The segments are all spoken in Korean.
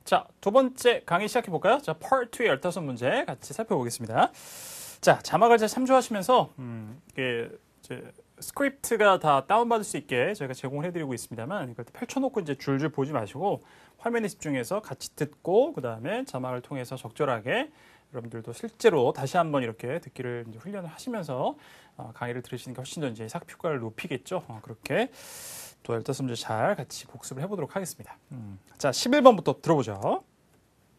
자, 두 번째 강의 시작해볼까요? 자, Part 2의 15문제 같이 살펴보겠습니다. 자, 자막을 잘 참조하시면서, 이게, 스크립트가 다 다운받을 수 있게 저희가 제공을 해드리고 있습니다만, 이걸 펼쳐놓고 이제 줄줄 보지 마시고, 화면에 집중해서 같이 듣고, 그 다음에 자막을 통해서 적절하게 여러분들도 실제로 다시 한번 이렇게 듣기를 이제 훈련을 하시면서 강의를 들으시는 게 훨씬 더 이제 사교 효과를 높이겠죠. 그렇게 또 15문제 잘 같이 복습을 해보도록 하겠습니다. 자, 11번부터 들어보죠.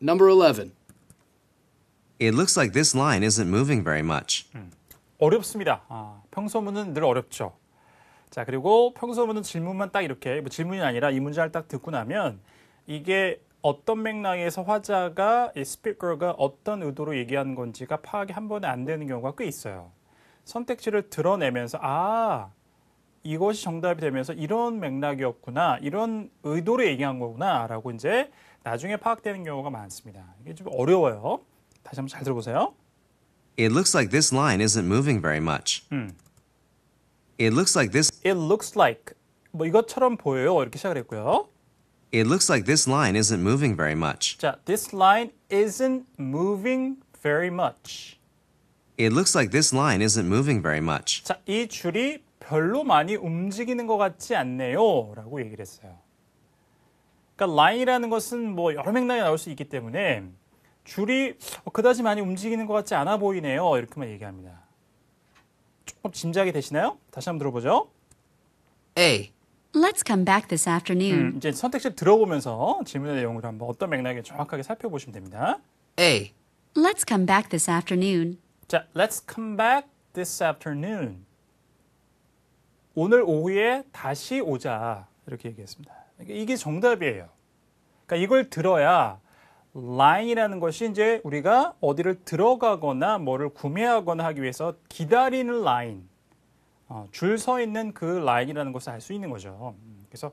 Number 11. It looks like this line isn't moving very much. 어렵습니다. 평소문은 늘 어렵죠. 자, 그리고 평소문은 질문만 딱 이렇게, 뭐 질문이 아니라 이 문장을 딱 듣고 나면 이게 어떤 맥락에서 화자가, 이 스피커가 어떤 의도로 얘기하는 건지가 파악이 한 번에 안 되는 경우가 꽤 있어요. 선택지를 드러내면서, 이것이 정답이 되면서 이런 맥락이었구나, 이런 의도로 얘기한 거구나, 라고 이제 나중에 파악되는 경우가 많습니다. 이게 좀 어려워요. 다시 한번 잘 들어보세요. It looks like this line isn't moving very much. It looks like this. It looks like, 뭐 이것처럼 보여요. 이렇게 시작을 했고요. It looks like this line isn't moving very much. 자, this line isn't moving very much. It looks like this line isn't moving very much. 자, 이 줄이 별로 많이 움직이는 것 같지 않네요. 라고 얘기를 했어요. 그러니까 line이라는 것은 뭐 여러 맥락이 나올 수 있기 때문에 줄이 그다지 많이 움직이는 것 같지 않아 보이네요. 이렇게만 얘기합니다. 조금 짐작이 되시나요? 다시 한번 들어보죠. A. Let's come back this afternoon. 이제 선택지를 들어보면서 질문의 내용을 한번 어떤 맥락에 정확하게 살펴보시면 됩니다. A. Let's come back this afternoon. 자, let's come back this afternoon. 오늘 오후에 다시 오자. 이렇게 얘기했습니다. 이게 정답이에요. 그러니까 이걸 들어야 line이라는 것이 이제 우리가 어디를 들어가거나 뭐를 구매하거나 하기 위해서 기다리는 line, 줄 서 있는 그 line이라는 것을 알 수 있는 거죠. 그래서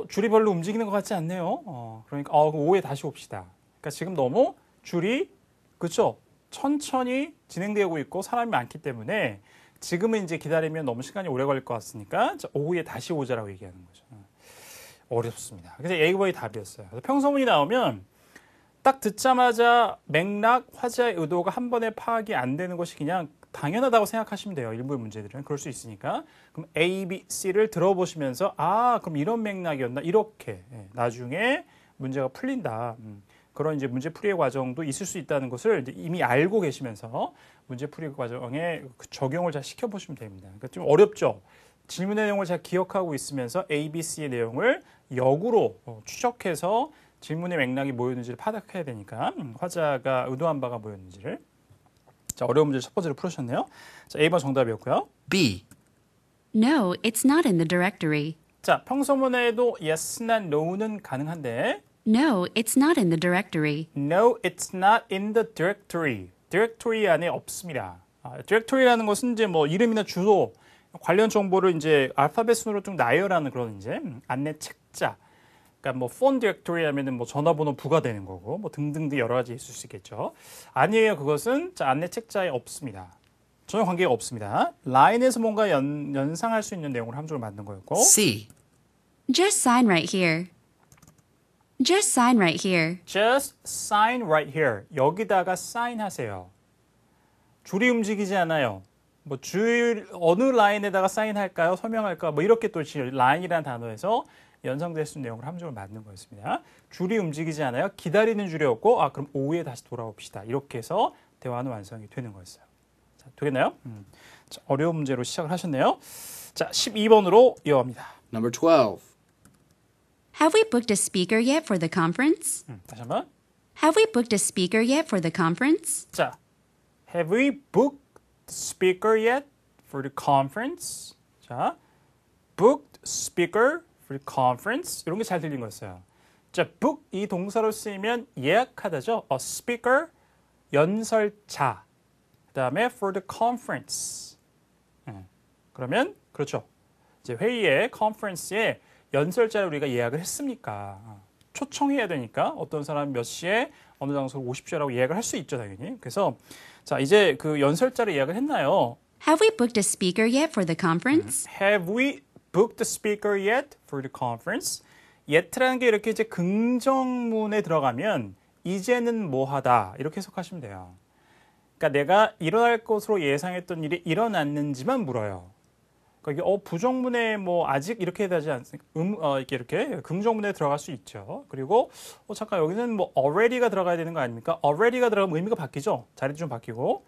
줄이 별로 움직이는 것 같지 않네요. 그러니까 오후에 다시 옵시다. 그러니까 지금 너무 줄이 그렇죠? 천천히 진행되고 있고 사람이 많기 때문에 지금은 이제 기다리면 너무 시간이 오래 걸릴 것 같으니까 오후에 다시 오자라고 얘기하는 거죠. 어렵습니다. 그래서 A번이 답이었어요. 그래서 평서문이 나오면 딱 듣자마자 맥락, 화자의 의도가 한 번에 파악이 안 되는 것이 그냥 당연하다고 생각하시면 돼요. 일부의 문제들은. 그럴 수 있으니까. 그럼 A, B, C를 들어보시면서 그럼 이런 맥락이었나? 이렇게 나중에 문제가 풀린다. 그런 이제 문제풀이의 과정도 있을 수 있다는 것을 이제 이미 알고 계시면서 문제풀이 과정에 적용을 잘 시켜보시면 됩니다. 그러니까 좀 어렵죠. 질문의 내용을 잘 기억하고 있으면서 A, B, C의 내용을 역으로 추적해서 질문의 맥락이 뭐였는지를 파악해야 되니까 화자가 의도한 바가 뭐였는지를. 자, 어려운 문제 첫 번째로 풀으셨네요. 자, A번 정답이었고요. B. No, it's not in the directory. 자, 평소문에도 yes나 no는 가능한데 No, it's not in the directory. No, it's not in the directory. 디렉토리 안에 없습니다. 디렉토리라는 것은 이제 뭐 이름이나 주소 관련 정보를 이제 알파벳 순으로 좀 나열하는 그런 이제 안내 책자. 그러니까 뭐 폰 디렉토리 하면은 뭐 전화번호 부과되는 거고 뭐 등등등 여러 가지 있을 수 있겠죠. 아니에요. 그것은 안내 책자에 없습니다. 전혀 관계가 없습니다. 라인에서 뭔가 연상할 수 있는 내용을 함정을 만든 거였고. C. Just sign right here. Just sign right here. Just sign right here. 여기다가 사인하세요. 줄이 움직이지 않아요. 뭐 줄 어느 라인에다가 사인할까요? 서명할까요? 뭐 이렇게 또 라인이라는 단어에서 연상될 수 있는 내용을 함정을 만든 거였습니다. 줄이 움직이지 않아요. 기다리는 줄이었고 그럼 오후에 다시 돌아옵시다. 이렇게 해서 대화는 완성이 되는 거였어요. 자, 되겠나요? 자, 어려운 문제로 시작을 하셨네요. 자, 12번으로 이어갑니다. Number 12. Have we booked a speaker yet for the conference? 다시 한번. Have we booked a speaker yet for the conference? 자, have we booked the speaker yet for the conference? 자, booked speaker for the conference. 이런 게 잘 들린 거였어요. 자, book 이 동사로 쓰이면 예약하다죠. A speaker, 연설자. 그 다음에 for the conference. 그러면 그렇죠. 이제 회의에 conference에 연설자를 우리가 예약을 했습니까? 초청해야 되니까 어떤 사람 몇 시에 어느 장소로 오십시오라고 예약을 할 수 있죠, 당연히. 그래서 자, 이제 그 연설자를 예약을 했나요? Have we booked a speaker yet for the conference? Have we booked the speaker yet for the conference? yet라는 게 이렇게 이제 긍정문에 들어가면 이제는 뭐하다 이렇게 해석하시면 돼요. 그러니까 내가 일어날 것으로 예상했던 일이 일어났는지만 물어요. 그러니까 이게 부정문에 뭐 아직 이렇게 되지 않습니까? 이렇게 긍정문에 들어갈 수 있죠. 그리고 잠깐 여기는 뭐 already가 들어가야 되는 거 아닙니까? already가 들어가면 의미가 바뀌죠. 자리도 좀 바뀌고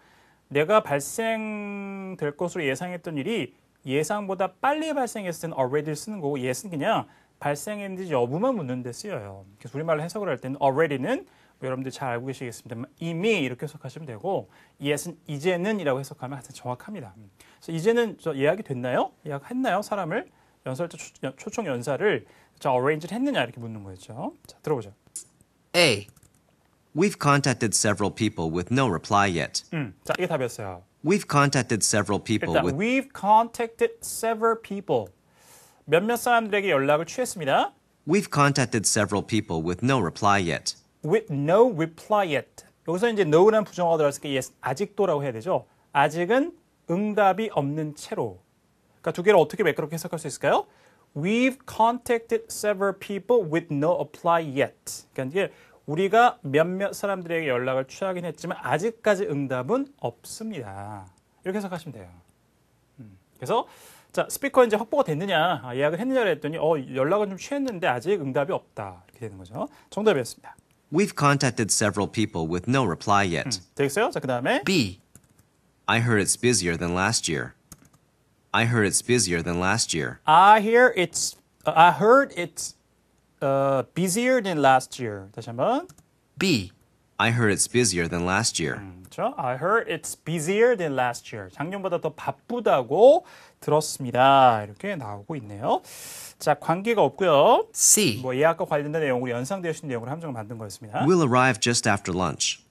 내가 발생될 것으로 예상했던 일이 예상보다 빨리 발생했을 때는 already를 쓰는 거고 yes는 그냥 발생했는지 여부만 묻는 데 쓰여요. 그래서 우리말로 해석을 할 때는 already는 뭐 여러분들 잘 알고 계시겠습니다만 이미 이렇게 해석하시면 되고 yes는 이제는 이라고 해석하면 가장 정확합니다. 그래서 이제는 예약이 됐나요? 예약했나요? 사람을 연설자 초청 연사를 arrange를 했느냐 이렇게 묻는 거였죠. 자, 들어보죠. A. We've contacted several people with no reply yet. 자, 이게 답이었어요. We've contacted several people 일단 with we've contacted several people. 몇몇 사람들에게 연락을 취했습니다. We've contacted several people with no reply yet. With no reply yet. 여기서 이제 no라는 부정어가 들어갔으니까 yes, 아직도라고 해야 되죠. 아직은 응답이 없는 채로. 그러니까 두 개를 어떻게 매끄럽게 해석할 수 있을까요? We've contacted several people with no reply yet. 그러니까 이게 우리가 몇몇 사람들에게 연락을 취하긴 했지만 아직까지 응답은 없습니다. 이렇게 해석하시면 돼요. 그래서 자 스피커 이제 확보가 됐느냐, 예약을 했느냐를 했더니 연락은 좀 취했는데 아직 응답이 없다 이렇게 되는 거죠. 정답이었습니다. We've contacted several people with no reply yet. 되겠어요? 자, 그 다음에 B. I heard it's busier than last year. I heard it's busier than last year. I heard it's busier than last year. 다시 한번. B. I heard it's busier than last year. 그렇죠? I heard it's busier than last year. 작년보다 더 바쁘다고 들었습니다. 이렇게 나오고 있네요. 자, 관계가 없고요. C. 뭐 예약과 관련된 내용으로 연상되어 있는 내용으로 함정을 만든 거였습니다. We'll arrive just after lunch.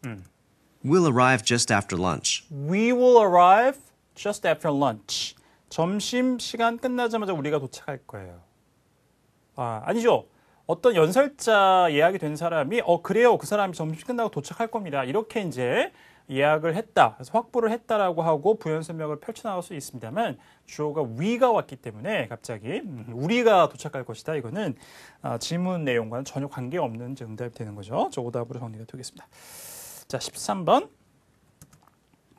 We'll arrive just after lunch. We will arrive just after lunch. 점심 시간 끝나자마자 우리가 도착할 거예요. 아니죠. 어떤 연설자 예약이 된 사람이 그래요. 그 사람이 점심 끝나고 도착할 겁니다. 이렇게 이제 예약을 했다. 그래서 확보를 했다라고 하고 부연 설명을 펼쳐나갈 수 있습니다만 주어가 we가 왔기 때문에 갑자기 우리가 도착할 것이다. 이거는 질문 내용과는 전혀 관계없는 응답이 되는 거죠. 저 오답으로 정리가 되겠습니다. 자, 13번.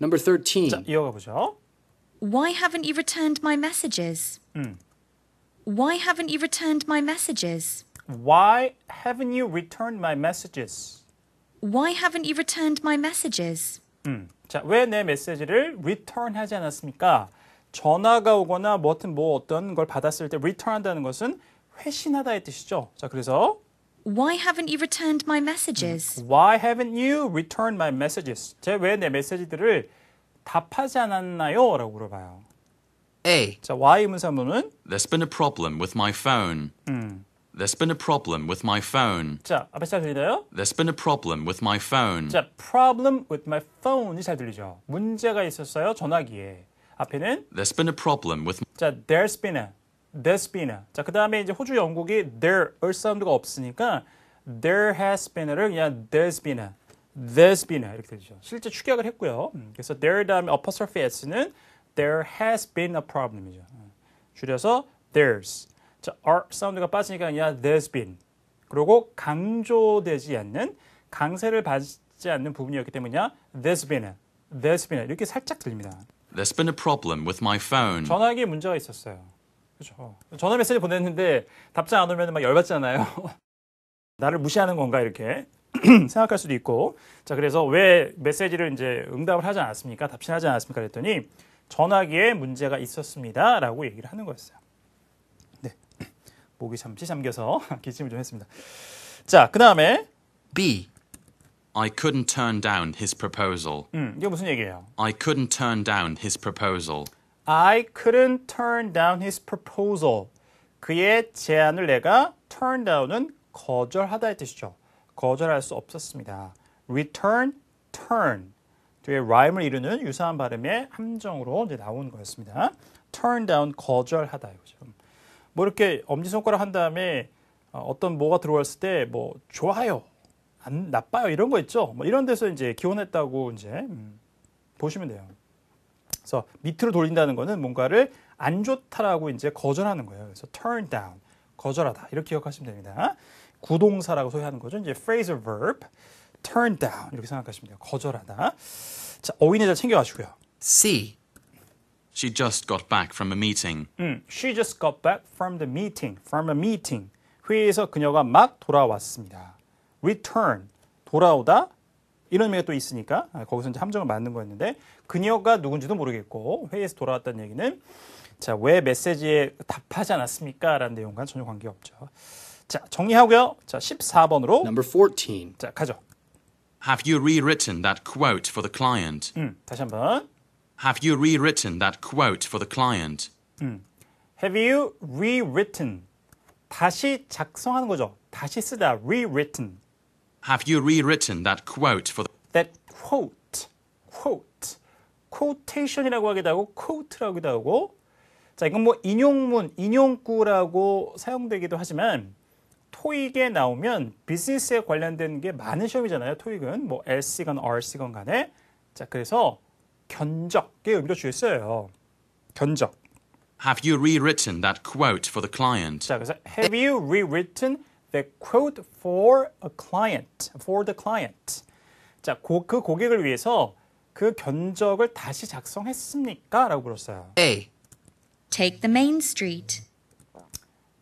Number 13. 자, 이어가 보죠. Why haven't you returned my messages? Why haven't you returned my messages? Why haven't you returned my messages? Why haven't you returned my messages? 자, 왜 내 메시지를 return하지 않았습니까? 전화가 오거나 어떤 걸 받았을 때 return한다는 것은 회신하다의 뜻이죠. 자, 그래서 Why haven't you returned my messages? Why haven't you returned my messages? 제가 왜 내 메시지들을 답하지 않았나요? 라고 물어봐요. A. 자, why 의문사문은 There's been a problem with my phone. There's been a problem with my phone. 자, 앞에 잘 들리나요? There's been a problem with my phone. 자, problem with my phone이 잘 들리죠? 문제가 있었어요, 전화기에. 앞에는 There's been a problem with 자, there's been a. 자, 그 다음에 이제 호주, 영국이 there 사운드가 없으니까 there has been을 그냥 there's been a 이렇게 되죠. 실제 축약을 했고요. 그래서 there 다음에 apostrophe s는 there has been a problem이죠. 줄여서 there's. 자, R 사운드가 빠지니까 그냥 there's been. 그리고 강조되지 않는, 강세를 받지 않는 부분이었기 때문에 there's been 이렇게 살짝 들립니다. There's been a problem with my phone. 전화기에 문제가 있었어요. 그렇죠. 전화 메시지 보냈는데 답장 안 오면 막 열받잖아요. 나를 무시하는 건가 이렇게 생각할 수도 있고. 자, 그래서 왜 메시지를 이제 응답을 하지 않았습니까? 답신하지 않았습니까? 그랬더니 전화기에 문제가 있었습니다라고 얘기를 하는 거였어요. 네, 목이 잠시 잠겨서 기침을 좀 했습니다. 자, 그 다음에 B. I couldn't turn down his proposal. 이게 무슨 얘기예요? I couldn't turn down his proposal. I couldn't turn down his proposal. 그의 제안을 내가 turn down은 거절하다의 뜻이죠. 거절할 수 없었습니다. return, turn. 뒤에 rhyme을 이루는 유사한 발음의 함정으로 이제 나온 거였습니다. turn down, 거절하다 이거죠. 뭐 이렇게 엄지손가락 한 다음에 어떤 뭐가 들어왔을 때 뭐 좋아요, 안 나빠요 이런 거 있죠. 뭐 이런 데서 이제 기원했다고 이제 보시면 돼요. 그래서 밑으로 돌린다는 거는 뭔가를 안 좋다라고 이제 거절하는 거예요. 그래서 turn down, 거절하다. 이렇게 기억하시면 됩니다. 구동사라고 소개하는 거죠. 이제 phrasal verb, turn down 이렇게 생각하시면 돼요. 거절하다. 자, 어휘는 잘 챙겨가시고요. C. She just got back from a meeting. She just got back from the meeting. From a meeting. 회의에서 그녀가 막 돌아왔습니다. Return. 돌아오다. 이런 의미가 또 있으니까 거기서 이제 함정을 맞는 거였는데 그녀가 누군지도 모르겠고 회의에서 돌아왔다는 얘기는 자, 왜 메시지에 답하지 않았습니까? 라는 내용과 전혀 관계가 없죠. 자, 정리하고요. 자, 14번으로 Number 14. 자, 가죠. Have you rewritten that quote for the client? 다시 한번. Have you rewritten that quote for the client? Have you rewritten? 다시 작성하는 거죠. 다시 쓰다. rewritten. Have you rewritten that quote for the... That quote. quote. quotation이라고 하기도 하고 quote라고 하기도 하고 자, 이건 뭐 인용문, 인용구라고 사용되기도 하지만 토익에 나오면 비즈니스에 관련된 게 많은 시험이잖아요. 토익은 뭐 LC건 RC건 간에 자, 그래서 견적의 의미로 주였어요. 견적. Have you rewritten that quote for the client? 자, 그래서 have you rewritten the quote for a client? For the client. 자, 그 고객을 위해서 그 견적을 다시 작성했습니까? 라고 물었어요. A. Take the main street.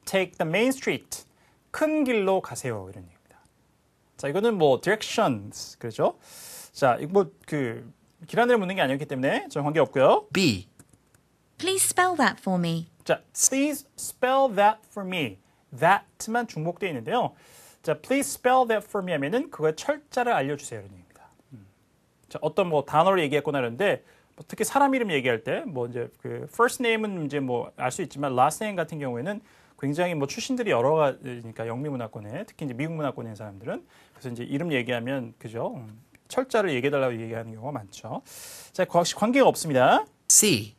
Take the main street. 큰 길로 가세요. 이런 얘기입니다. 자, 이거는 뭐 directions 그렇죠? 자, 이거 뭐 그 기란을 묻는 게 아니었기 때문에 전 관계 없고요. B. Please spell that for me. 자, please spell that for me. that만 중복되어 있는데요. 자, please spell that for me 하면은 그거의 철자를 알려주세요. 이런 얘기입니다. 자, 어떤 뭐 단어를 얘기했거나 하는데 뭐 특히 사람 이름 얘기할 때 뭐 이제 그 first name은 이제 뭐 알 수 있지만 last name 같은 경우에는 굉장히 뭐 출신들이 여러 가지니까 영미 문화권에 특히 이제 미국 문화권에 있는 사람들은 그래서 이제 이름 얘기하면 그죠? 철자를 얘기해달라고 얘기하는 경우가 많죠. 자, 혹시 관계가 없습니다. C.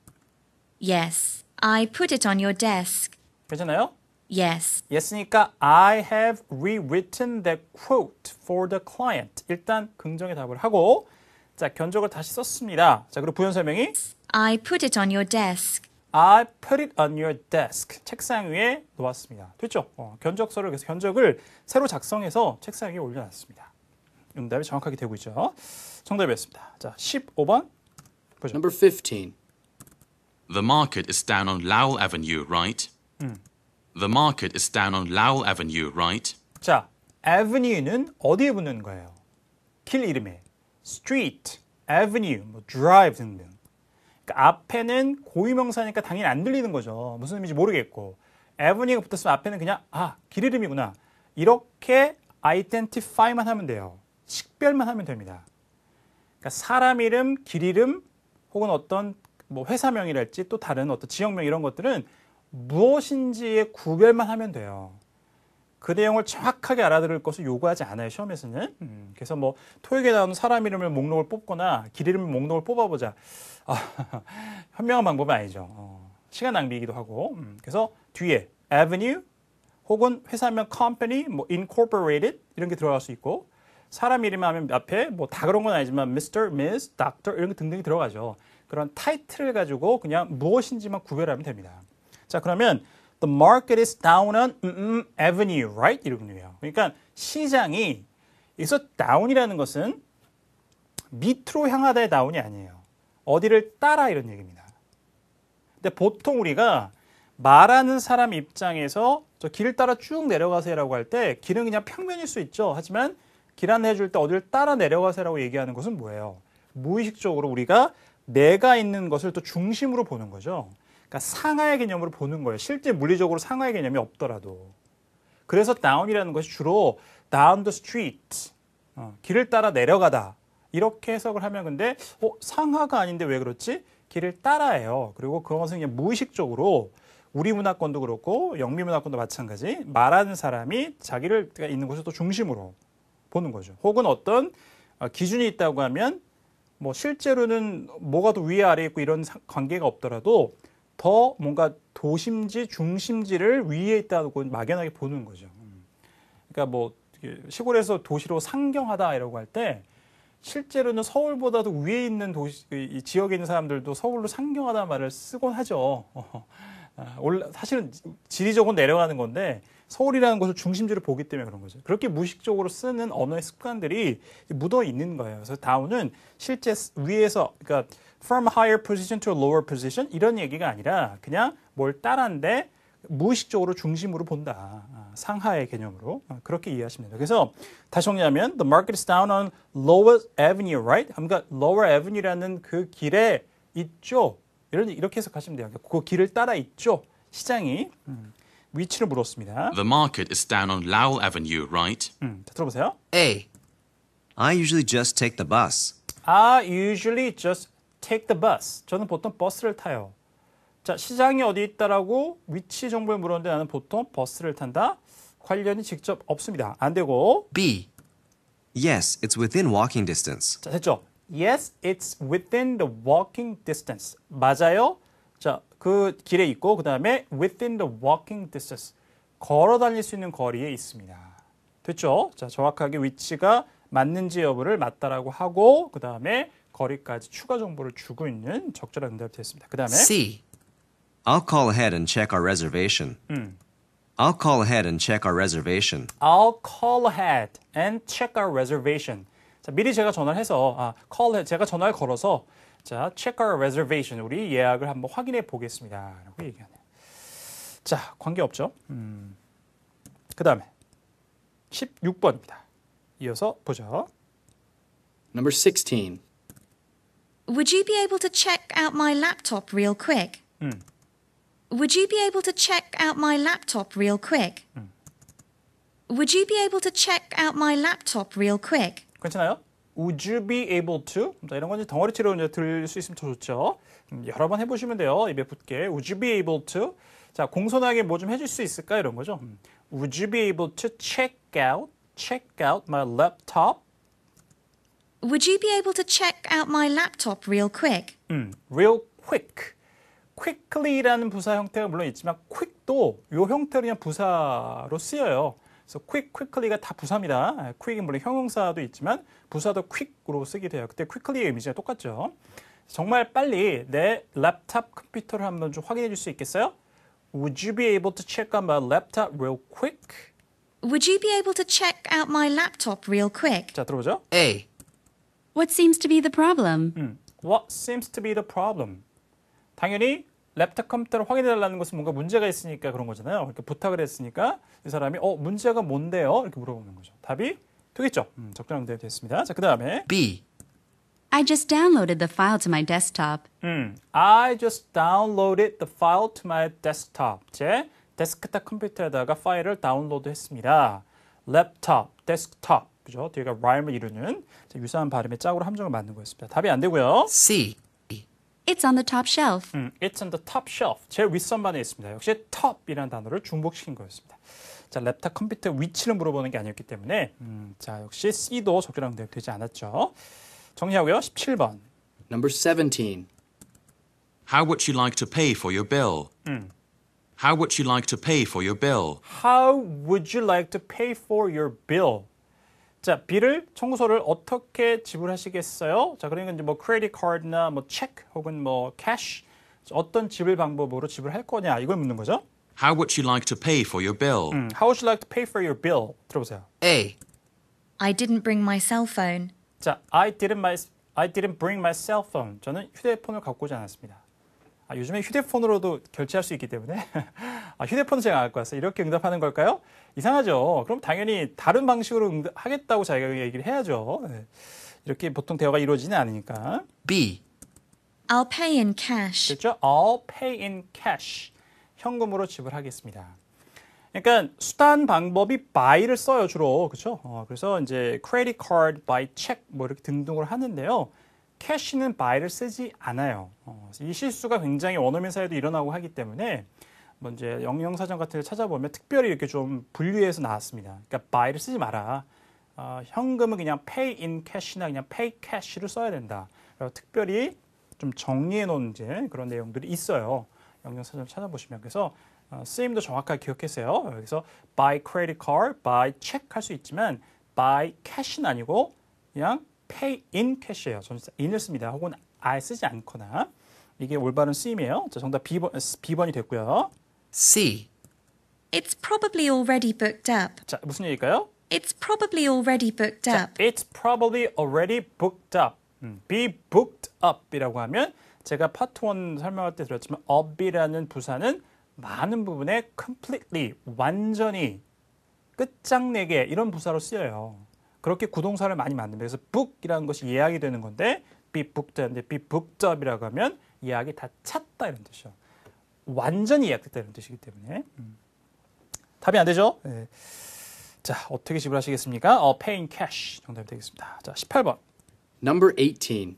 Yes, I put it on your desk. 괜찮아요? Yes. yes니까 I have rewritten that quote for the client. 일단 긍정의 답을 하고 자, 견적을 다시 썼습니다. 자, 그리고 부연 설명이 I put it on your desk. I put it on your desk. 책상 위에 놓았습니다. 됐죠? 견적서를 그래서 견적을 새로 작성해서 책상 위에 올려놨습니다. 응답이 정확하게 되고 있죠. 정답이었습니다. 자, 15번 보죠. Number 15. The market is down on Lowell Avenue, right? The market is down on Lowell Avenue, right? 자, avenue는 어디에 붙는 거예요? 길 이름에. street, avenue, 뭐 drive 등등. 그러니까 앞에는 고유명사니까 당연히 안 들리는 거죠. 무슨 의미인지 모르겠고. avenue가 붙었으면 앞에는 그냥 길 이름이구나. 이렇게 identify만 하면 돼요. 식별만 하면 됩니다. 그러니까 사람 이름, 길 이름 혹은 어떤 뭐 회사명이랄지 또 다른 어떤 지역명 이런 것들은 무엇인지의 구별만 하면 돼요. 그 내용을 정확하게 알아들을 것을 요구하지 않아요. 시험에서는. 그래서 뭐 토익에 나오는 사람 이름을 목록을 뽑거나 길 이름 목록을 뽑아보자. 현명한 방법은 아니죠. 시간 낭비이기도 하고. 그래서 뒤에 avenue 혹은 회사명 company, 뭐 incorporated 이런 게 들어갈 수 있고 사람 이름 하면 앞에 뭐 다 그런 건 아니지만 Mr., Ms., Doctor 이런 게 등등이 들어가죠. 그런 타이틀을 가지고 그냥 무엇인지만 구별하면 됩니다. 자, 그러면 The market is down on avenue, right? 이렇게 돼요. 그러니까 시장이 여기서 down이라는 것은 밑으로 향하다의 down이 아니에요. 어디를 따라 이런 얘기입니다. 근데 보통 우리가 말하는 사람 입장에서 저 길을 따라 쭉 내려가세요라고 할 때 길은 그냥 평면일 수 있죠. 하지만 길 안내 해줄 때 어디를 따라 내려가세요라고 얘기하는 것은 뭐예요? 무의식적으로 우리가 내가 있는 것을 또 중심으로 보는 거죠. 그러니까 상하의 개념으로 보는 거예요. 실제 물리적으로 상하의 개념이 없더라도. 그래서 down이라는 것이 주로 down the street, 길을 따라 내려가다. 이렇게 해석을 하면 근데 상하가 아닌데 왜 그렇지? 길을 따라해요. 그리고 그것은 그냥 무의식적으로 우리 문화권도 그렇고 영미 문화권도 마찬가지 말하는 사람이 자기를 있는 곳을 또 중심으로 보는 거죠. 혹은 어떤 기준이 있다고 하면 뭐 실제로는 뭐가 더 위에 아래 있고 이런 관계가 없더라도 더 뭔가 도심지, 중심지를 위에 있다고 막연하게 보는 거죠. 그러니까 뭐 시골에서 도시로 상경하다 이라고 할 때 실제로는 서울보다도 위에 있는 도시, 이 지역에 있는 사람들도 서울로 상경하다는 말을 쓰곤 하죠. 사실은 지리적으로 내려가는 건데 서울이라는 곳을 중심지로 보기 때문에 그런 거죠. 그렇게 무의식적으로 쓰는 언어의 습관들이 묻어 있는 거예요. 그래서 down은 실제 위에서 그러니까 from a higher position to a lower position 이런 얘기가 아니라 그냥 뭘 따라한데 무의식적으로 중심으로 본다. 상하의 개념으로. 그렇게 이해하시면 됩니다. 그래서 다시 정리하면 the market is down on Lower Avenue, right? 그러니까 Lower Avenue라는 그 길에 있죠. 이렇게 해석하시면 돼요. 그 길을 따라 있죠. 시장이 위치를 물었습니다. The market is down on Lowell Avenue, right? 자, 들어보세요. A. I usually just take the bus. I usually just take the bus. 저는 보통 버스를 타요. 자, 시장이 어디 있다라고 위치 정보를 물었는데 나는 보통 버스를 탄다. 관련이 직접 없습니다. 안 되고. B. Yes, it's within walking distance. 자, 됐죠? Yes, it's within the walking distance. 맞아요. 자, 그 길에 있고 그 다음에 within the walking distance. 걸어 다닐 수 있는 거리에 있습니다. 됐죠? 자, 정확하게 위치가 맞는지 여부를 맞다라고 하고 그 다음에 거리까지 추가 정보를 주고 있는 적절한 응답이 됐습니다. 그 다음에 C. I'll call ahead and check our reservation. I'll call ahead and check our reservation. I'll call ahead and check our reservation. 자, 미리 제가 전화를 해서 call ahead, 제가 전화를 걸어서 자, check our reservation. 우리 예약을 한번 확인해 보겠습니다. 라고 얘기하네요. 자, 관계없죠. 그 다음에 16번입니다. 이어서 보죠. Number 16. Would you be able to check out my laptop real quick? Would you be able to check out my laptop real quick? Would you be able to check out my laptop real quick? 괜찮아요? Would you be able to? 자, 이런 건 이제 덩어리치로 이제 들을 수 있으면 더 좋죠. 여러 번 해보시면 돼요. 입에 붙게. Would you be able to? 자, 공손하게 뭐 좀 해줄 수 있을까? 이런 거죠. Would you be able to check out my laptop? Would you be able to check out my laptop real quick? Real quick. quickly라는 부사 형태가 물론 있지만 quick도 이 형태로 그냥 부사로 쓰여요. 그래서 quickly가 다 부사입니다. quick은 물론 형용사도 있지만 부사도 quick으로 쓰기도 해요. 그때 quickly의 이미지가 똑같죠. 정말 빨리 내 랩탑 컴퓨터를 한번 좀 확인해 줄 수 있겠어요? Would you be able to check out my laptop real quick? Would you be able to check out my laptop real quick? 자, 들어보죠. A. What seems to be the problem? What seems to be the problem? 당연히 랩탑 컴퓨터를 확인해달라는 것은 뭔가 문제가 있으니까 그런 거잖아요. 이렇게 부탁을 했으니까 이 사람이 문제가 뭔데요? 이렇게 물어보는 거죠. 답이 되겠죠. 적절한 응답이 됐습니다. 자, 그 다음에 B. I just downloaded the file to my desktop. I just downloaded the file to my desktop. 제 데스크탑 컴퓨터에다가 파일을 다운로드했습니다. 랩탑, 데스크탑, 그죠? 뒤가 rhyme을 이루는 유사한 발음의 짝으로 함정을 만든 거였습니다. 답이 안 되고요. C. It's on the top shelf. It's on the top shelf. 제일 윗선반에 있습니다. 역시 top이라는 단어를 중복시킨 거였습니다. 자, 랩탑 컴퓨터 위치를 물어보는 게 아니었기 때문에 자, 역시 C도 적절한 응답이 되지 않았죠. 정리하고요. 17번. Number 17. How would you like to pay for your bill? How would you like to pay for your bill? How would you like to pay for your bill? 자, 빌을 청구서를 어떻게 지불하시겠어요? 자, 그러니까 이제 뭐 크레딧 카드나 뭐 체크 혹은 뭐 캐시 어떤 지불 방법으로 지불할 거냐 이걸 묻는 거죠. How would you like to pay for your bill? How would you like to pay for your bill? 들어보세요. A. I didn't bring my cell phone. 자, I didn't bring my cell phone. 저는 휴대폰을 갖고 오지 않았습니다. 요즘에 휴대폰으로도 결제할 수 있기 때문에 휴대폰은 제가 안 갖고 왔어요. 이렇게 응답하는 걸까요? 이상하죠. 그럼 당연히 다른 방식으로 하겠다고 자기가 얘기를 해야죠. 네. 이렇게 보통 대화가 이루어지는 않으니까. B. I'll pay in cash. 됐죠? I'll pay in cash. 현금으로 지불하겠습니다. 그러니까 수단 방법이 buy를 써요 주로. 그렇죠? 그래서 이제 credit card, buy check 뭐 이렇게 등등으로 하는데요. 캐시는 buy를 쓰지 않아요. 이 실수가 굉장히 원어민 사회도 일어나고 하기 때문에 뭐 이제 영영사전 같은 데 찾아보면 특별히 이렇게 좀 분류해서 나왔습니다. 그러니까 buy를 쓰지 마라. 현금은 그냥 pay in cash나 그냥 pay cash를 써야 된다. 특별히 좀 정리해 놓은 이제 그런 내용들이 있어요. 영영사전 찾아보시면. 그래서 쓰임도 정확하게 기억했어요. 그래서 buy credit card, buy check 할 수 있지만 buy cash는 아니고 그냥 pay in cash예요. 저는 in을 씁니다. 혹은 I 쓰지 않거나 이게 올바른 쓰임이에요. 자, 정답 B번이 됐고요. C. It's probably already booked up. 자, 무슨 얘기일까요? It's probably already booked 자, up. it's probably already booked up. be booked up이라고 하면 제가 파트 1 설명할 때 들었지만 up이라는 부사는 많은 부분에 completely, 완전히, 끝장내게 이런 부사로 쓰여요. 그렇게 구동사를 많이 만듭니다. 그래서 book이라는 것이 예약이 되는 건데 be booked up인데 be booked up이라고 하면 예약이 다 찼다 이런 뜻이죠. 완전히 예약됐다 이런 뜻이기 때문에 답이 안 되죠? 네. 자, 어떻게 지불하시겠습니까? paying cash 정답이 되겠습니다. 자, 18번. Number 18.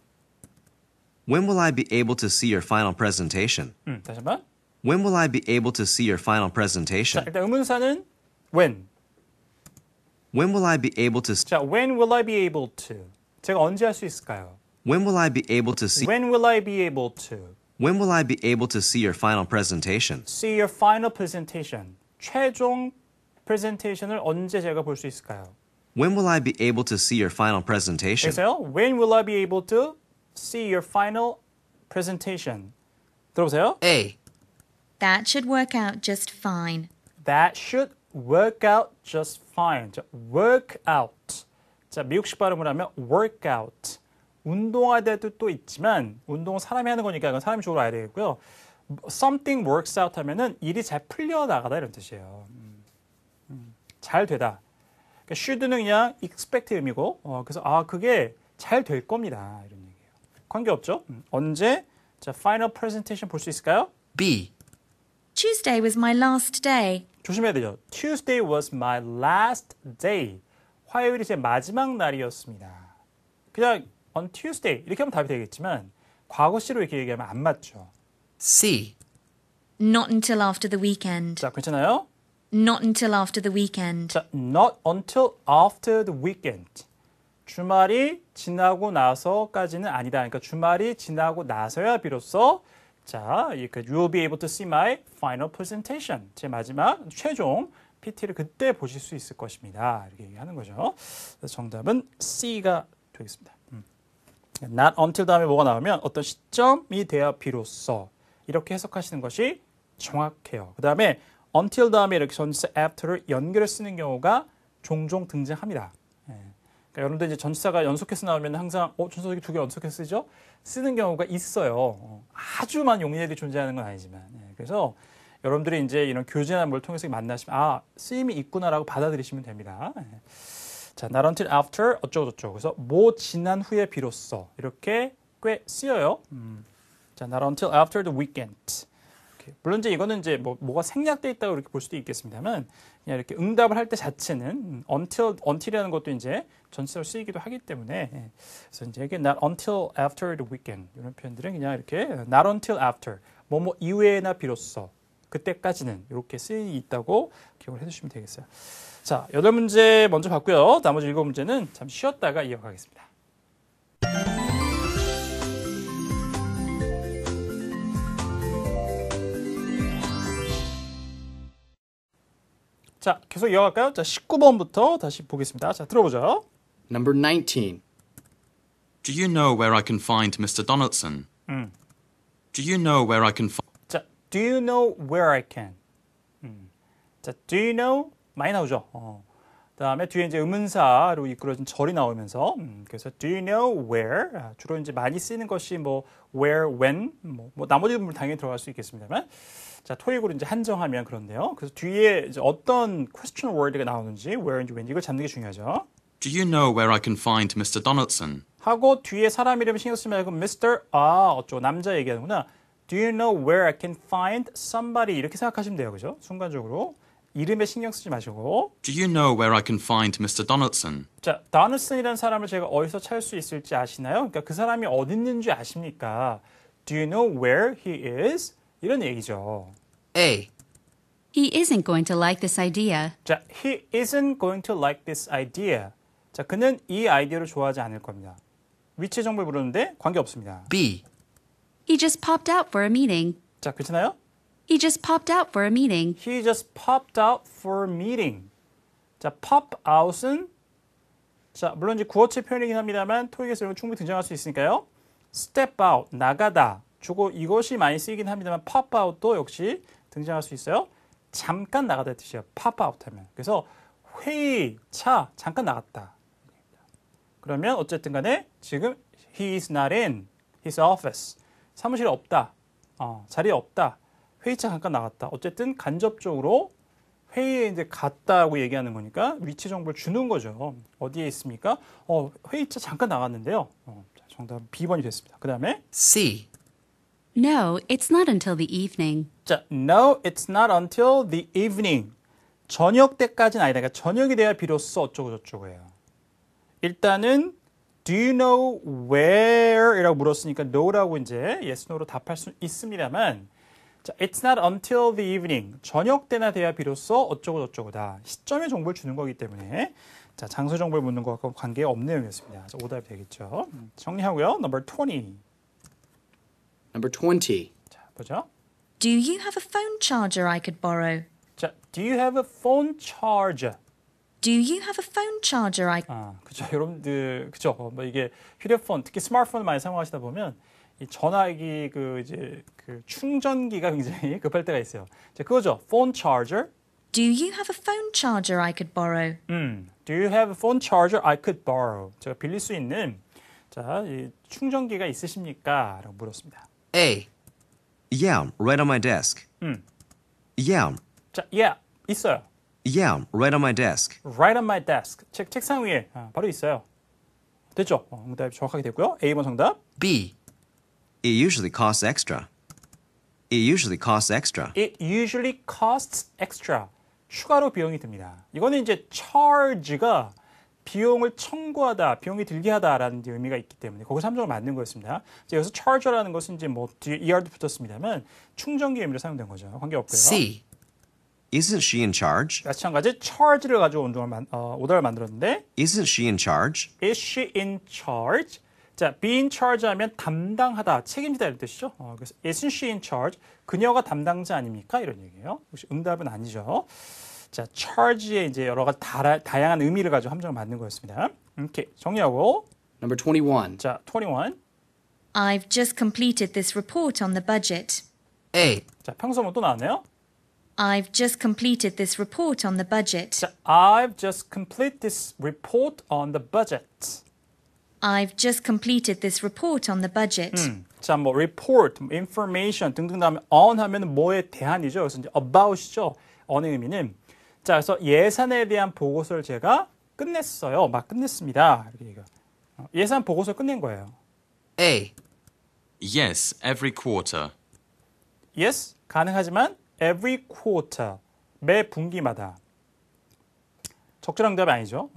When will I be able to see your final presentation? 다시 한번. When will I be able to see your final 자, presentation? 일단 의문사는 when. When will I be able to 자, when will I be able to? 제가 언제 할 수 있을까요? When will I be able to see When will I be able to When will I be able to see your final presentation? see your final presentation? 최종 presentation을 언제 제가 볼 수 있을까요? When will I be able to see your final presentation? 그래서요. When will I be able to see your final presentation? 들어보세요. A. That should work out just fine. That should work out just fine. 자, work out. 자, 미국식 발음을 하면 work out. 운동할 때도 있지만 운동은 사람이 하는 거니까 이건 사람이 주로 알아야 되겠고요. Something works out 하면은 일이 잘 풀려나가다 이런 뜻이에요. 잘 되다. 그러니까 should는 그냥 expect 의미고 그래서 그게 잘 될 겁니다. 이런 얘기예요. 관계없죠? 언제? 자, final presentation 볼 수 있을까요? B. Tuesday was my last day. 조심해야 되죠. Tuesday was my last day. 화요일이 제 마지막 날이었습니다. 그냥 on Tuesday 이렇게 하면 답이 되겠지만 과거시로 이렇게 얘기하면 안 맞죠. C. Not until after the weekend. 자, 괜찮아요? Not until after the weekend. 자, not until after the weekend. 주말이 지나고 나서까지는 아니다. 그러니까 주말이 지나고 나서야 비로소 자, you will be able to see my final presentation. 제 마지막 최종 PT를 그때 보실 수 있을 것입니다. 이렇게 얘기하는 거죠. 그래서 정답은 C가 되겠습니다. Not until 다음에 뭐가 나오면 어떤 시점이 돼야 비로소 이렇게 해석하시는 것이 정확해요. 그 다음에 until 다음에 이렇게 전치사 after를 연결해 쓰는 경우가 종종 등장합니다. 그러니까 여러분들 이제 전치사가 연속해서 나오면 항상 전치사 두 개 연속해서 쓰죠? 쓰는 경우가 있어요. 아주 많은 용례들이 존재하는 건 아니지만. 그래서 여러분들이 이제 이런 교재나 뭘 통해서 만나시면 쓰임이 있구나라고 받아들이시면 됩니다. 자, not until after 어쩌고저쩌고. 그래서 뭐 지난 후에 비로소 이렇게 꽤 쓰여요. 자, not until after the weekend. 물론 이제 이거는 이제 뭐가 생략돼 있다고 이렇게 볼 수도 있겠습니다만 그냥 이렇게 응답을 할 때 자체는 until이라는 것도 이제 전치사로 쓰이기도 하기 때문에 그래서 이제 이게 not until after the weekend 이런 표현들은 그냥 이렇게 not until after 뭐뭐 이후에나 비로소 그때까지는 이렇게 쓰이 있다고 기억을 해주시면 되겠어요. 자, 8문제 먼저 봤고요. 나머지 7문제는 잠시 쉬었다가 이어가겠습니다. 자, 계속 이어갈까요? 자, 19번부터 다시 보겠습니다. 자, 들어보죠. Number 19. Do you know where I can find Mr. Donaldson? Do you know where I can find... 자, do you know where I can? 자, do you know? 많이 나오죠. 다음에 뒤에 이제 의문사로 이끌어진 절이 나오면서 그래서 do you know where? 주로 이제 많이 쓰이는 것이 where, when, 나머지 부분 당연히 들어갈 수 있겠습니다만 자, 토익으로 이제 한정하면 그런데요. 그래서 뒤에 이제 어떤 question word가 나오는지 where인지 왠지 이걸 잡는 게 중요하죠. Do you know where I can find Mr. Donaldson? 하고 뒤에 사람 이름 신경 쓰지 말고 Mr. 어쩌고 남자 얘기하는구나. Do you know where I can find somebody 이렇게 생각하시면 돼요. 그죠? 순간적으로 이름에 신경 쓰지 마시고 Do you know where I can find Mr. Donaldson? 자, Donaldson이라는 사람을 제가 어디서 찾을 수 있을지 아시나요? 그러니까 그 사람이 어디 있는지 아십니까? Do you know where he is? 이런 얘기죠. A. He isn't going to like this idea. 자, he isn't going to like this idea. 자, 그는 이 아이디어를 좋아하지 않을 겁니다. 위치 정보를 물었는데 관계없습니다. B. He just popped out for a meeting. 자, 괜찮아요? He just popped out for a meeting. He just popped out for a meeting. 자, pop out은 자, 물론 이제 구어체 표현이긴 합니다만 토익에서 이런 충분히 등장할 수 있으니까요. step out, 나가다, 주고 이것이 많이 쓰이긴 합니다만 pop out도 역시 등장할 수 있어요. 잠깐 나가다 뜻이에요. pop out 하면. 그래서 회의, 차, 잠깐 나갔다. 그러면 어쨌든 간에 지금 he is not in his office. 사무실에 없다. 자리에 없다. 회의차 잠깐 나갔다. 어쨌든 간접적으로 회의에 이제 갔다고 얘기하는 거니까 위치 정보를 주는 거죠. 어디에 있습니까? 회의차 잠깐 나갔는데요. 자, 정답은 B번이 됐습니다. 그 다음에 C. No, it's not until the evening. 자, no, it's not until the evening. 저녁 때까지는 아니다. 그러니까 저녁이 돼야 비로소 어쩌고 저쩌고예요. 일단은 do you know where? 이라고 물었으니까 no라고 이제 yes, no로 답할 수 있습니다만 자, it's not until the evening. 저녁 때나 돼야 비로소 어쩌고 저쩌고다. 시점의 정보를 주는 거기 때문에 자, 장소 정보를 묻는 것과 관계없는 내용이었습니다. 자, 오답이 되겠죠. 정리하고요. Number 20. Number 20. 자, 보죠. Do you have a phone charger I could borrow? 자, do you have a phone charger? Do you have a phone charger I 그죠. 여러분들, 그죠. 뭐 이게 휴대폰, 특히 스마트폰을 많이 사용하시다 보면 이 전화기 그 충전기가 굉장히 급할 때가 있어요. 자, 그거죠. phone charger. Do you have a phone charger I could borrow? Do you have a phone charger I could borrow? 제가 빌릴 수 있는 자, 이 충전기가 있으십니까? 라고 물었습니다. A. Yeah, right on my desk. Yeah, 자, yeah, 있어요. yeah, right on my desk. Right on my desk. 책상 위에 바로 있어요. 됐죠? 응답이 정확하게 됐고요. A번 정답. B. It usually costs extra. It usually costs extra. It usually costs extra. 추가로 비용이 듭니다. 이거는 이제 charge가 비용을 청구하다, 비용이 들게 하다라는 의미가 있기 때문에 거기서 함정을 맞는 거였습니다. 여기서 charge라는 것은 이제 뭐 뒤에 er도 붙었습니다만 충전기 의미로 사용된 거죠. 관계없고요. C. Isn't she in charge? 마찬가지 charge를 가지고 오답을 만들었는데 Isn't she in charge? is she in charge? 자, be in charge 하면 담당하다, 책임지다 이런 뜻이죠. 그래서 isn't she in charge? 그녀가 담당자 아닙니까? 이런 얘기예요. 혹시 응답은 아니죠. 자, charge에 이제 여러 가지 다양한 의미를 가지고 함정을 맞는 거였습니다. 이렇게 정리하고 Number 21. 자, 21. I've just completed this report on the budget. A. 자, 평소문 또 나왔네요. I've just completed this report on the budget. 자, I've just completed this report on the budget. I've just completed this report on the budget. 자, 뭐 report, information 등등 다음에 on 하면은 뭐에 대한이죠. 그래서 이제 about이죠. on의 의미는 자, 그래서 예산에 대한 보고서를 제가 끝냈어요. 막 끝냈습니다. 이렇게 얘기해요. 예산 보고서 끝낸 거예요. A. Yes, every quarter. Yes, 가능하지만 every quarter, 매 분기마다. 적절한 답이 아니죠.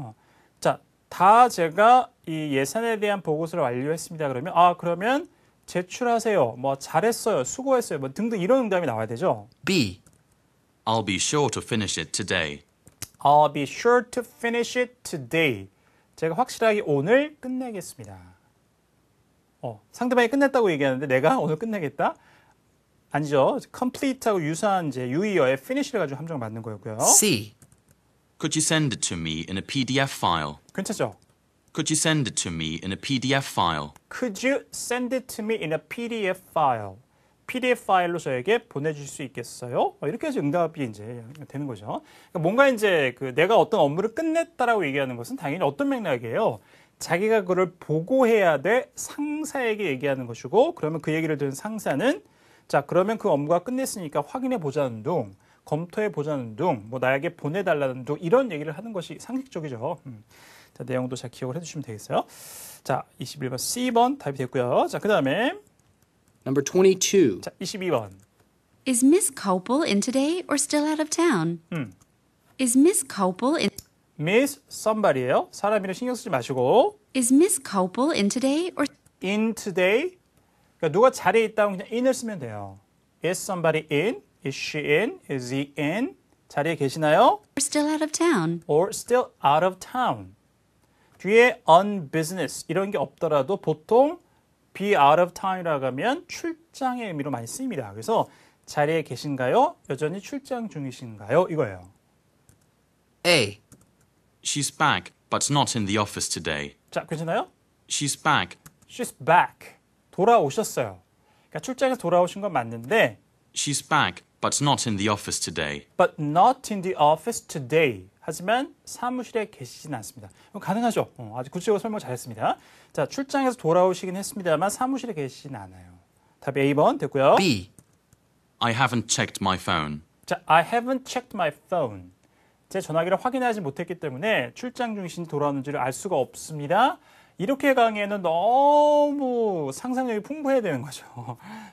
자, 다 제가 이 예산에 대한 보고서를 완료했습니다. 그러면 그러면 제출하세요. 뭐 잘했어요, 수고했어요, 뭐 등등 이런 응답이 나와야 되죠. B. I'll be sure to finish it today. I'll be sure to finish it today. 제가 확실하게 오늘 끝내겠습니다. 상대방이 끝냈다고 얘기하는데 내가 오늘 끝내겠다? 아니죠. complete하고 유사한 이제 유의어의 finish를 가지고 함정을 맞는 거였고요. C. Could you send it to me in a PDF file? 괜찮죠? Could you send it to me in a PDF file? Could you send it to me in a PDF file? PDF 파일로 저에게 보내줄 수 있겠어요? 이렇게 해서 응답이 이제 되는 거죠. 그러니까 뭔가 이제 내가 어떤 업무를 끝냈다라고 얘기하는 것은 당연히 어떤 맥락이에요. 자기가 그걸 보고해야 될 상사에게 얘기하는 것이고, 그러면 그 얘기를 들은 상사는 자, 그러면 그 업무가 끝냈으니까 확인해 보자는 둥, 검토해 보자는 둥, 뭐 나에게 보내달라는 둥 이런 얘기를 하는 것이 상식적이죠. 자, 내용도 잘 기억을 해주시면 되겠어요. 자, 21번 C번 답이 됐고요. 자, 그 다음에 Number 22. 자, 22번. Is Miss Copel in today or still out of town? Is Miss Copel in Miss somebody예요. 사람 이름 신경 쓰지 마시고 Is Miss Copel in today or in today. 그러니까 누가 자리에 있다고 그냥 in을 쓰면 돼요. Is somebody in? Is she in? Is he in? 자리에 계시나요? still out of town? Or still out of town. 뒤에 on business 이런 게 없더라도 보통 be out of town이라고 하면 출장의 의미로 많이 쓰입니다. 그래서 자리에 계신가요? 여전히 출장 중이신가요? 이거예요. A. She's back, but not in the office today. 자, 괜찮아요? She's back, She's back. 돌아오셨어요. 그러니까 출장에서 돌아오신 건 맞는데 She's back, but not in the office today. but not in the office today. 하지만 사무실에 계시진 않습니다. 이건 가능하죠. 아주 구체적으로 설명 잘했습니다. 자, 출장에서 돌아오시긴 했습니다만 사무실에 계시진 않아요. 답이 A번 됐고요. B. I haven't checked my phone. 자, I haven't checked my phone. 제 전화기를 확인하지 못했기 때문에 출장 중이신지 돌아오는지를 알 수가 없습니다. 이렇게 강의에는 너무 상상력이 풍부해야 되는 거죠.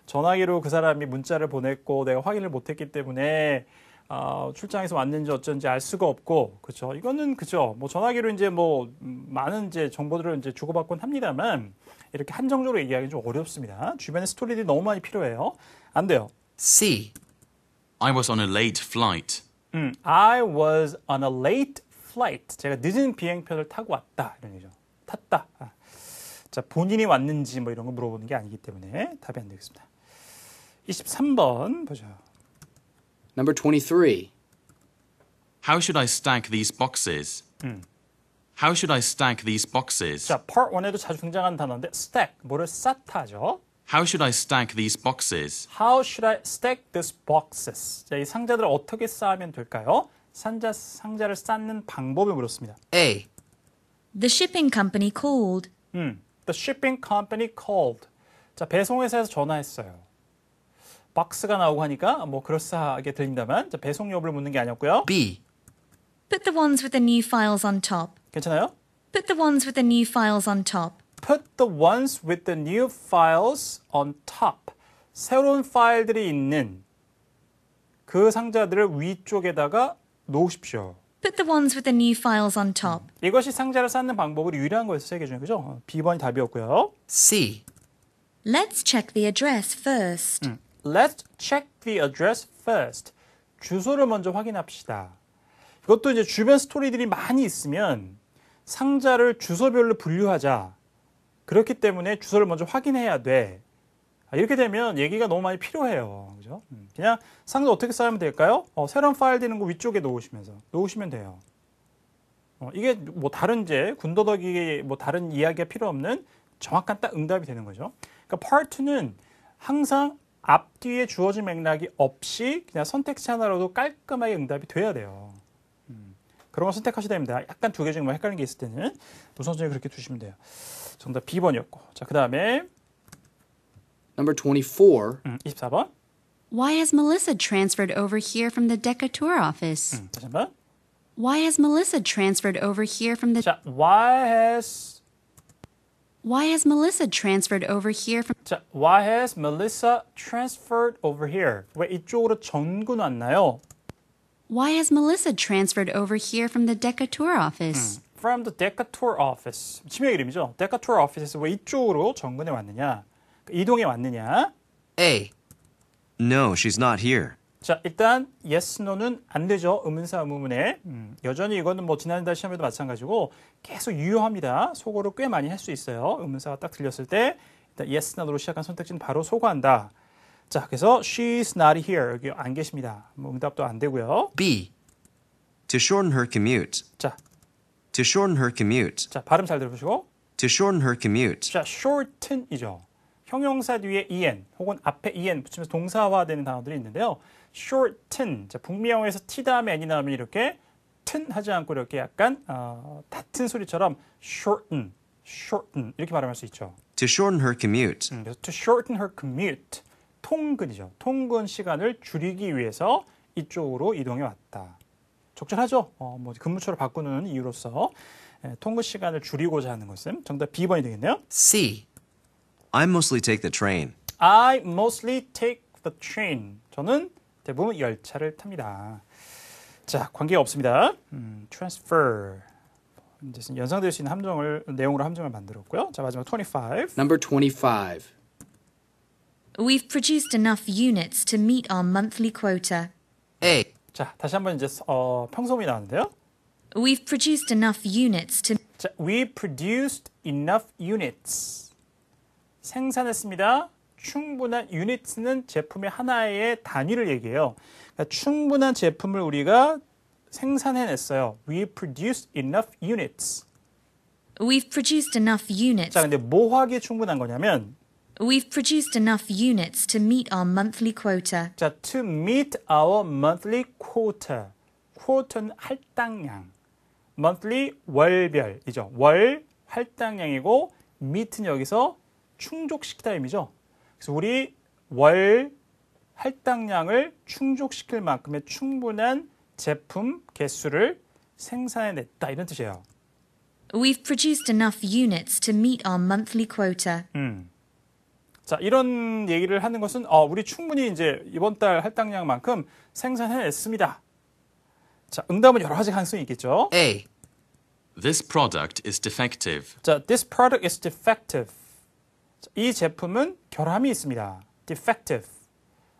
전화기로 그 사람이 문자를 보냈고 내가 확인을 못했기 때문에 출장에서 왔는지 어쩐지 알 수가 없고, 그렇죠. 이거는 그죠. 뭐 전화기로 이제 뭐 많은 이제 정보들을 이제 주고받곤 합니다만 이렇게 한정적으로 얘기하기 좀 어렵습니다. 주변에 스토리들이 너무 많이 필요해요. 안 돼요. C. I was on a late flight. I was on a late flight. 제가 늦은 비행편을 타고 왔다. 이런 얘기죠. 탔다. 자, 본인이 왔는지 뭐 이런 거 물어보는 게 아니기 때문에 답이 안 되겠습니다. 23번 보죠. Number 23. How should I stack these boxes? How should I stack these boxes? 자, part 1에도 자주 등장하는 단어인데 stack, 뭐를 쌓다죠. How should I stack these boxes? How should I stack these boxes? 자, 이 상자들을 어떻게 쌓으면 될까요? 상자를 쌓는 방법을 물었습니다. A. The shipping company called. The shipping company called. 자, 배송회사에서 전화했어요. 박스가 나오고 하니까 뭐 그럴싸하게 들립니다만, 자, 배송 여부를 묻는 게 아니었고요. B. Put the ones with the new files on top. 괜찮아요? Put the ones with the new files on top. Put the ones with the new files on top. 새로운 파일들이 있는 그 상자들을 위쪽에다가 놓으십시오. Put the ones with the new files on top. 이것이 상자를 쌓는 방법으로 유리한 거였어요, 세 개 중에. 그죠? B번이 답이었고요. C. Let's check the address first. Let's check the address first. 주소를 먼저 확인합시다. 이것도 이제 주변 스토리들이 많이 있으면 상자를 주소별로 분류하자. 그렇기 때문에 주소를 먼저 확인해야 돼. 이렇게 되면 얘기가 너무 많이 필요해요. 그죠? 그냥 상자 어떻게 쌓으면 될까요? 새로운 파일 되는 거 위쪽에 놓으시면 돼요. 이게 뭐 다른 이제 군더더기 뭐 다른 이야기가 필요 없는 정확한 딱 응답이 되는 거죠. 그러니까 part 2는 항상 앞뒤에 주어진 맥락이 없이 그냥 선택지 하나로도 깔끔하게 응답이 돼야 돼요. 그런 거 선택하셔야 됩니다. 약간 두 개 중에 뭐 헷갈리는 게 있을 때는 우선순위 그렇게 두시면 돼요. 정답 B번이었고. 자, 그 다음에 Number 24. 24번. Why has Melissa transferred over here from the Decatur office? 다시 한번. Why has Melissa transferred over here from the 자, why has Melissa transferred over here from why has Melissa transferred over here? 왜 이쪽으로 전군 왔나요? Why has Melissa transferred over here from the Decatur office? From the Decatur office. 치명 이름이죠. Decatur office에서 왜 이쪽으로 전군에 왔느냐? 이동해 왔느냐? A. No, she's not here. 자, 일단 yes, no는 안 되죠. 의문사 의문문에. 여전히 이거는 뭐 지난달 시험에도 마찬가지고 계속 유효합니다. 속어로 꽤 많이 할 수 있어요. 의문사가 딱 들렸을 때 일단 yes, no로 시작한 선택지는 바로 소거한다. 자, 그래서 she's not here. 여기 안 계십니다. 뭐 응답도 안 되고요. B. To shorten her commute. 자, To shorten her commute. 자, 발음 잘 들어보시고. To shorten her commute. 자, shorten이죠. 형용사 뒤에 en 혹은 앞에 en 붙이면서 동사화되는 단어들이 있는데요. shorten. 자, 북미영어에서 t 다음에 n이 나오면 이렇게 튼 하지 않고 이렇게 약간 닿은 소리처럼 shorten 이렇게 발음할 수 있죠. To shorten her commute. 그래서 to shorten her commute. 통근이죠. 통근 시간을 줄이기 위해서 이쪽으로 이동해 왔다. 적절하죠? 뭐 근무처를 바꾸는 이유로서 통근 시간을 줄이고자 하는 것은 정답 B번이 되겠네요. C. I mostly take the train. I mostly take the train. 저는 대부분 열차를 탑니다. 자, 관계가 없습니다. transfer. 이제 연상될 수 있는 내용으로 함정을 만들었고요. 자, 마지막 25. Number 25. We've produced enough units to meet our monthly quota. A. 자, 다시 한번 이제 평소문이 나왔는데요. We've produced enough units to 자, we produced enough units. 생산했습니다. 충분한 units는 제품의 하나의 단위를 얘기해요. 그러니까 충분한 제품을 우리가 생산해냈어요. We produced enough units. We've produced enough units. 자, 근데 뭐 하기에 충분한 거냐면 We've produced enough units to meet our monthly quota. 자, to meet our monthly quota. quota는 할당량. monthly 월별이죠. 월 할당량이고 meet는 여기서 충족시키다 의미죠. 그래서 우리 월 할당량을 충족시킬 만큼의 충분한 제품 개수를 생산해냈다 이런 뜻이에요. We've produced enough units to meet our monthly quota. 자, 이런 얘기를 하는 것은 우리 충분히 이제 이번 달 할당량만큼 생산해냈습니다. 자, 응답은 여러 가지 가능성이 있겠죠. A. This product is defective. 자, this product is defective. 자, 이 제품은 결함이 있습니다. defective.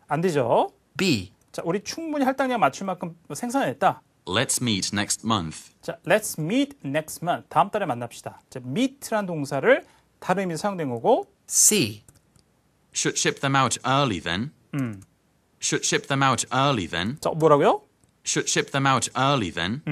안 되죠. B. 자, 우리 충분히 할당량 맞출 만큼 생산해냈다. Let's meet next month. 자, let's meet next month. 다음 달에 만납시다. 자, meet라는 동사를 다른 의미로 사용된 거고. C. Should ship them out early then. Should ship them out early then. 자, 뭐라고요? Should ship them out early then.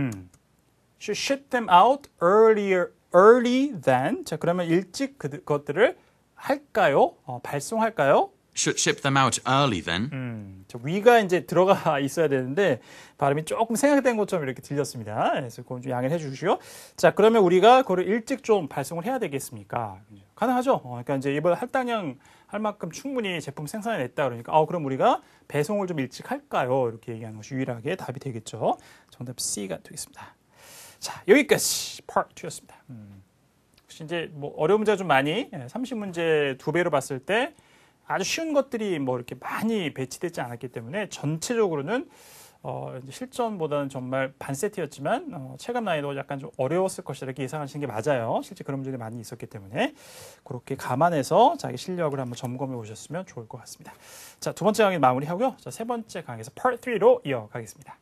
Should ship them out early than. 자, 그러면 일찍 그것들을 할까요? 발송할까요? Should ship them out early then. 저 위가 이제 들어가 있어야 되는데 발음이 조금 생략된 것처럼 이렇게 들렸습니다. 그래서 그건 좀 양해해 주시고요. 자, 그러면 우리가 그걸 일찍 좀 발송을 해야 되겠습니까? 가능하죠. 그러니까 이제 이번 할당량 할 만큼 충분히 제품 생산해냈다 그러니까 그럼 우리가 배송을 좀 일찍 할까요? 이렇게 얘기하는 것이 유일하게 답이 되겠죠. 정답 C가 되겠습니다. 자, 여기까지 Part 2였습니다. 혹시 이제 뭐 어려운 문제가 좀 많이 30문제 2배로 봤을 때 아주 쉬운 것들이 뭐 이렇게 많이 배치되지 않았기 때문에 전체적으로는 이제 실전보다는 정말 반 세트였지만 체감 난이도 약간 좀 어려웠을 것이다 이렇게 예상하시는 게 맞아요. 실제 그런 문제들이 많이 있었기 때문에 그렇게 감안해서 자기 실력을 한번 점검해 보셨으면 좋을 것 같습니다. 자, 두 번째 강의 마무리하고요. 자, 세 번째 강의에서 Part 3로 이어가겠습니다.